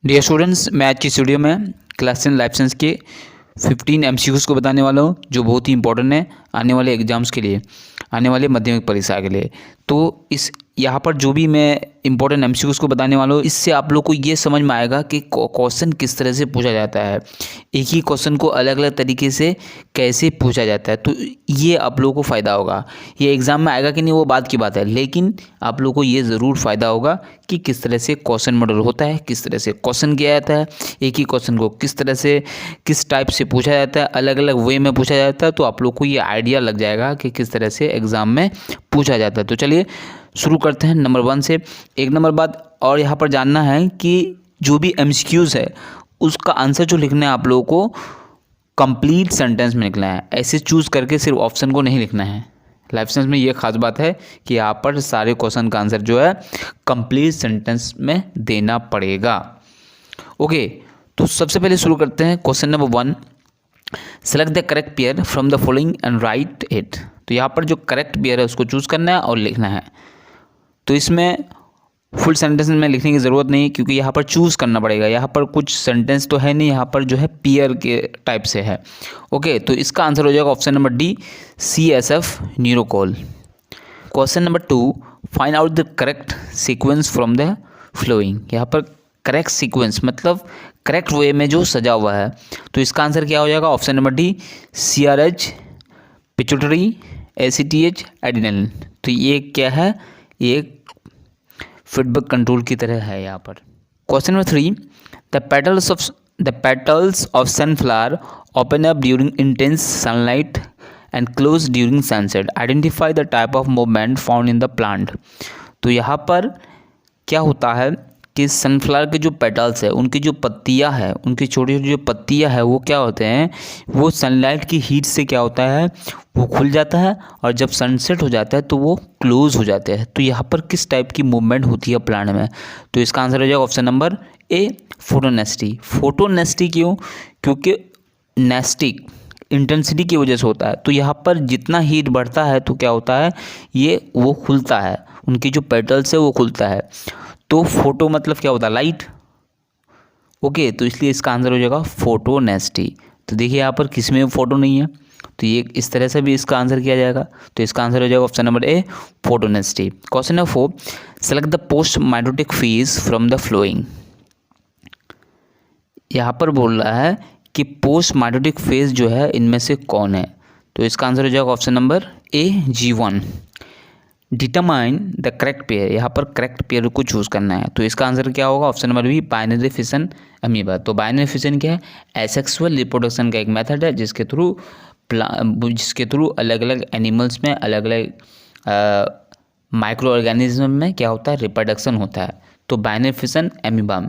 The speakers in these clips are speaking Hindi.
डियर स्टूडेंट्स, मैं आज की इस वीडियो में क्लास 10 लाइफ साइंस के 15 एमसीक्यूज़ को बताने वाला हूँ जो बहुत ही इंपॉर्टेंट है आने वाले एग्जाम्स के लिए, आने वाले माध्यमिक परीक्षा के लिए। तो इस यहाँ पर जो भी मैं इंपॉर्टेंट एमसीक्यूज़ को बताने वाला हूँ, इससे आप लोग को ये समझ में आएगा कि क्वेश्चन किस तरह से पूछा जाता है, एक ही क्वेश्चन को अलग अलग तरीके से कैसे पूछा जाता है। तो ये आप लोगों को फ़ायदा होगा। ये एग्ज़ाम में आएगा कि नहीं वो बात की बात है, लेकिन आप लोगों को ये ज़रूर फ़ायदा होगा कि किस तरह से क्वेश्चन मॉडल होता है, किस तरह से क्वेश्चन किया जाता है, एक ही क्वेश्चन को किस तरह से किस टाइप से पूछा जाता है, अलग अलग वे में पूछा जाता है। तो आप लोग को ये आइडिया लग जाएगा कि किस तरह से एग्ज़ाम में पूछा जाता है। तो चलिए शुरू करते हैं नंबर 1 से। एक नंबर बात और यहाँ पर जानना है कि जो भी एमसीक्यूज़ है उसका आंसर जो लिखना है आप लोगों को कंप्लीट सेंटेंस में लिखना है। ऐसे चूज़ करके सिर्फ ऑप्शन को नहीं लिखना है। लाइफ साइंस में ये खास बात है कि यहाँ पर सारे क्वेश्चन का आंसर जो है कंप्लीट सेंटेंस में देना पड़ेगा। ओके, तो सबसे पहले शुरू करते हैं question number 1। Select the correct pair from the following and right it. तो यहाँ पर जो करेक्ट पेयर है उसको चूज़ करना है और लिखना है। तो इसमें फुल सेंटेंस में लिखने की ज़रूरत नहीं, क्योंकि यहाँ पर चूज़ करना पड़ेगा। यहाँ पर कुछ सेंटेंस तो है नहीं, यहाँ पर जो है पेयर के टाइप से है। ओके, तो इसका आंसर हो जाएगा ऑप्शन नंबर डी, CSF न्यूरोकॉल। Question number 2, find out the correct sequence from the following. यहाँ पर करेक्ट सीक्वेंस मतलब करेक्ट वे में जो सजा हुआ है। तो इसका आंसर क्या हो जाएगा option number D, CRH, pituitary, ACTH, adrenaline. तो ये क्या है, ये फीडबैक कंट्रोल की तरह है यहाँ पर। Question number 3, the petals of sunflower open up during intense sunlight and close during sunset. Identify the type of movement found in the plant. तो यहाँ पर क्या होता है कि सनफ्लावर के जो पेटल्स है, उनकी जो पत्तियाँ है, उनकी छोटी छोटी जो पत्तियाँ है वो क्या होते हैं, वो सनलाइट की हीट से क्या होता है वो खुल जाता है, और जब सनसेट हो जाता है तो वो क्लोज हो जाते हैं। तो यहाँ पर किस टाइप की मूवमेंट होती है प्लांट में। तो इसका आंसर हो जाएगा ऑप्शन नंबर ए, फोटोनेस्टी। फोटोनेस्टी क्यों, क्योंकि नेस्टिक इंटेंसिटी की वजह से होता है। तो यहाँ पर जितना हीट बढ़ता है तो क्या होता है, ये वो खुलता है, उनकी जो पेटल्स है वो खुलता है। तो फोटो मतलब क्या होता है, लाइट। ओके, तो इसलिए इसका आंसर हो जाएगा फोटोनेस्टी। तो देखिए यहाँ पर किस में फोटो नहीं है, तो ये इस तरह से भी इसका आंसर किया जाएगा। तो इसका आंसर हो जाएगा option number A, फोटोनेस्टी। Question number 4, select the post mitotic phase from the following. यहाँ पर बोल रहा है कि पोस्ट माइटोटिक फेज जो है इनमें से कौन है। तो इसका आंसर हो जाएगा option number A, G1। Determine the correct pair. यहाँ पर करेक्ट पेयर को चूज़ करना है। तो इसका आंसर क्या होगा option number B, binary fission amoeba. तो बाइनरी फिशन क्या है, एसेक्सुअल रिप्रोडक्शन का एक मेथड है जिसके थ्रू अलग अलग एनिमल्स में, अलग अलग माइक्रो ऑर्गेनिज्म में क्या होता है, रिप्रोडक्शन होता है। तो बाइनरी फिशन अमीबा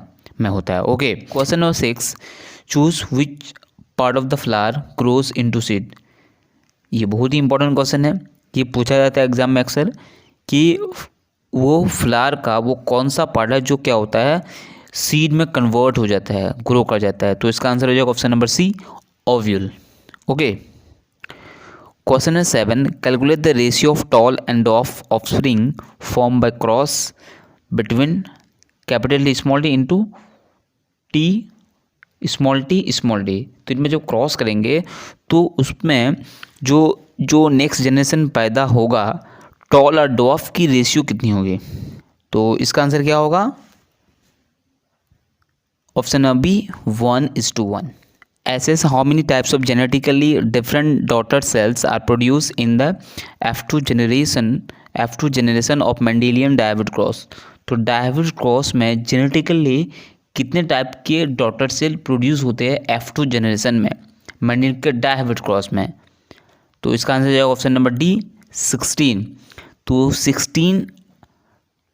में होता है। Okay, question number 6, choose which part of the flower grows into seed. ये बहुत ही इंपॉर्टेंट क्वेश्चन है। ये पूछा जाता है एग्जाम में अक्सर कि वो फ्लावर का वो कौन सा पार्ट है जो क्या होता है, सीड में कन्वर्ट हो जाता है, ग्रो कर जाता है। तो इसका आंसर हो जाएगा option number C, ovule. Okay, question number 7, calculate the ratio of tall and of offspring form by cross between capital T small T into T small D. तो इनमें जो क्रॉस करेंगे तो उसमें जो नेक्स्ट जनरेशन पैदा होगा, टॉल और डॉफ की रेशियो कितनी होगी। तो इसका आंसर क्या होगा option number B, 1:1। Assess how many types of genetically different daughter cells are produced in the F2 generation of Mendelian David cross. तो डायविड क्रॉस में जेनेटिकली कितने टाइप के डॉटर सेल प्रोड्यूस होते हैं F2 जनरेशन में, मेंडेलियन के डायविड क्रॉस में। तो इसका आंसर जाएगा ऑप्शन नंबर डी, 16। तो 16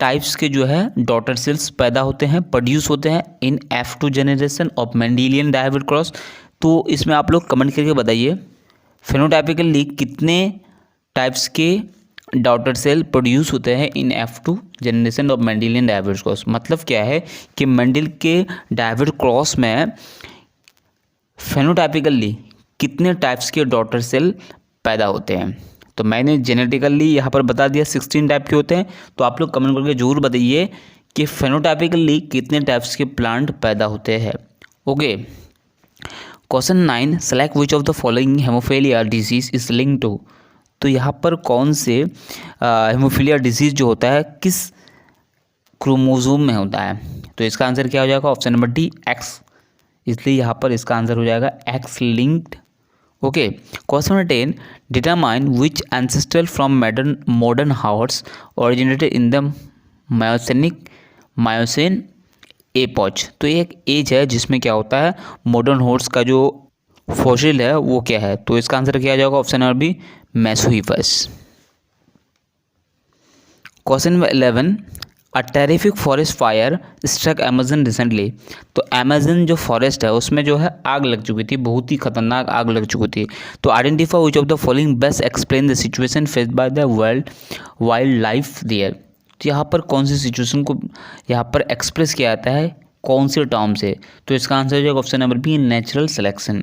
टाइप्स के जो है डॉटर सेल्स पैदा होते हैं, प्रोड्यूस होते हैं in F2 generation of Mendelian डायविड क्रॉस। तो इसमें आप लोग कमेंट करके बताइए फेनोटाइपिकली कितने टाइप्स के डॉटर सेल प्रोड्यूस होते हैं in F2 generation of Mendelian डायविड क्रॉस। मतलब क्या है कि मेंडल के डायविड क्रॉस में फेनोटाइपिकली कितने टाइप्स के डॉटर सेल पैदा होते हैं। तो मैंने जेनेटिकली यहाँ पर बता दिया 16 टाइप के होते हैं। तो आप लोग कमेंट करके ज़रूर बताइए कि फेनोटाइपिकली कितने टाइप्स के प्लांट पैदा होते हैं। Okay, question 9, select which of the following hemophilia disease is link to. तो यहाँ पर कौन से हेमोफीलिया डिजीज जो होता है किस क्रोमोसोम में होता है। तो इसका आंसर क्या हो जाएगा, ऑप्शन नंबर डी एक्स, इसलिए यहाँ पर इसका आंसर हो जाएगा X linked. Okay, question number 10, determine which ancestral from modern horse originated in the Miocene epoch. तो ये एक एज है जिसमें क्या होता है, मॉडर्न हॉर्स का जो फॉसिल है वो क्या है। तो इसका आंसर क्या आ जाएगा, option number B Mesohippus. Question number 11, a terrific forest fire struck Amazon recently. तो अमेजन जो फॉरेस्ट है उसमें जो है आग लग चुकी थी, बहुत ही खतरनाक आग लग चुकी थी। तो identify which of the following best explain the situation faced by the wildlife there. तो यहाँ पर कौन सी सिचुएशन को यहाँ पर एक्सप्रेस किया जाता है, कौन से टर्म से। तो इसका आंसर हो जाएगा option number B natural selection.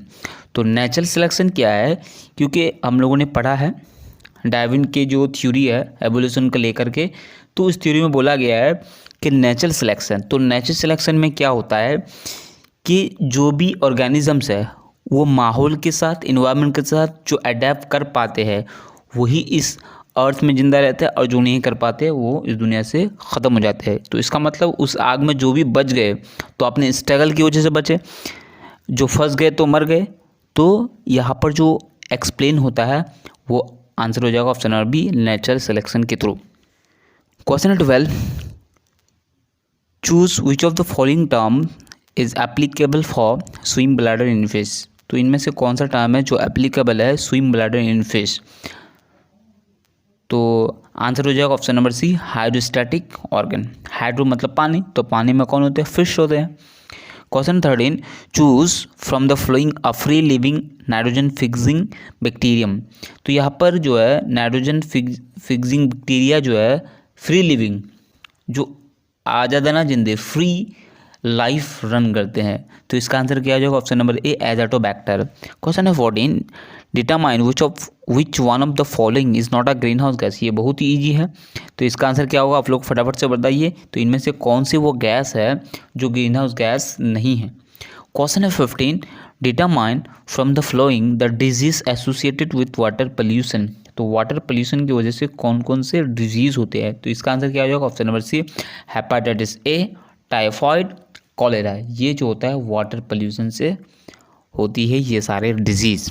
तो नेचुरल सिलेक्शन क्या है, क्योंकि हम लोगों ने पढ़ा है डार्विन के जो थ्योरी है एवोल्यूशन को लेकर के, तो इस थ्योरी में बोला गया है कि नेचुरल सिलेक्शन, तो नेचुरल सिलेक्शन में क्या होता है कि जो भी ऑर्गेनिजम्स है वो माहौल के साथ, इन्वायरमेंट के साथ जो अडेप्ट कर पाते हैं वही इस अर्थ में ज़िंदा रहते हैं, और जो नहीं कर पाते वो इस दुनिया से ख़त्म हो जाते हैं। तो इसका मतलब उस आग में जो भी बच गए तो अपने स्ट्रगल की वजह से बचे, जो फंस गए तो मर गए। तो यहाँ पर जो एक्सप्लेन होता है वो आंसर हो जाएगा option number B natural selection के through. Question 12, choose which of the following term is applicable for swim bladder in fish. तो इनमें से कौन सा टर्म है जो एप्लीकेबल है स्विम ब्लैडर इन फिश। तो आंसर हो जाएगा option number C hydrostatic organ. Hydro मतलब पानी, तो पानी में कौन होते हैं, फिश होते हैं। Question 13, choose from the flowing a free living nitrogen fixing bacterium. तो यहाँ पर जो है नाइट्रोजन फिक्सिंग बैक्टीरिया जो है फ्री लिविंग, जो आज़ाद ना जिंदे फ्री लाइफ रन करते हैं। तो इसका आंसर क्या हो जाएगा, option number A Azotobacter. Question number 14, determine which one of the following is not a greenhouse gas. ये बहुत ही ईजी है, तो इसका आंसर क्या होगा, आप लोग फटाफट से बताइए। तो इनमें से कौन सी वो गैस है जो ग्रीन हाउस गैस नहीं है। Question number 15, determine from the flowing the disease associated with water pollution. तो वाटर पोल्यूशन की वजह से कौन कौन से डिजीज़ होते हैं। तो इसका आंसर क्या हो जाएगा, option number C hepatitis A, typhoid, cholera. ये जो होता है वाटर पोल्यूशन से होती है ये सारे डिजीज़।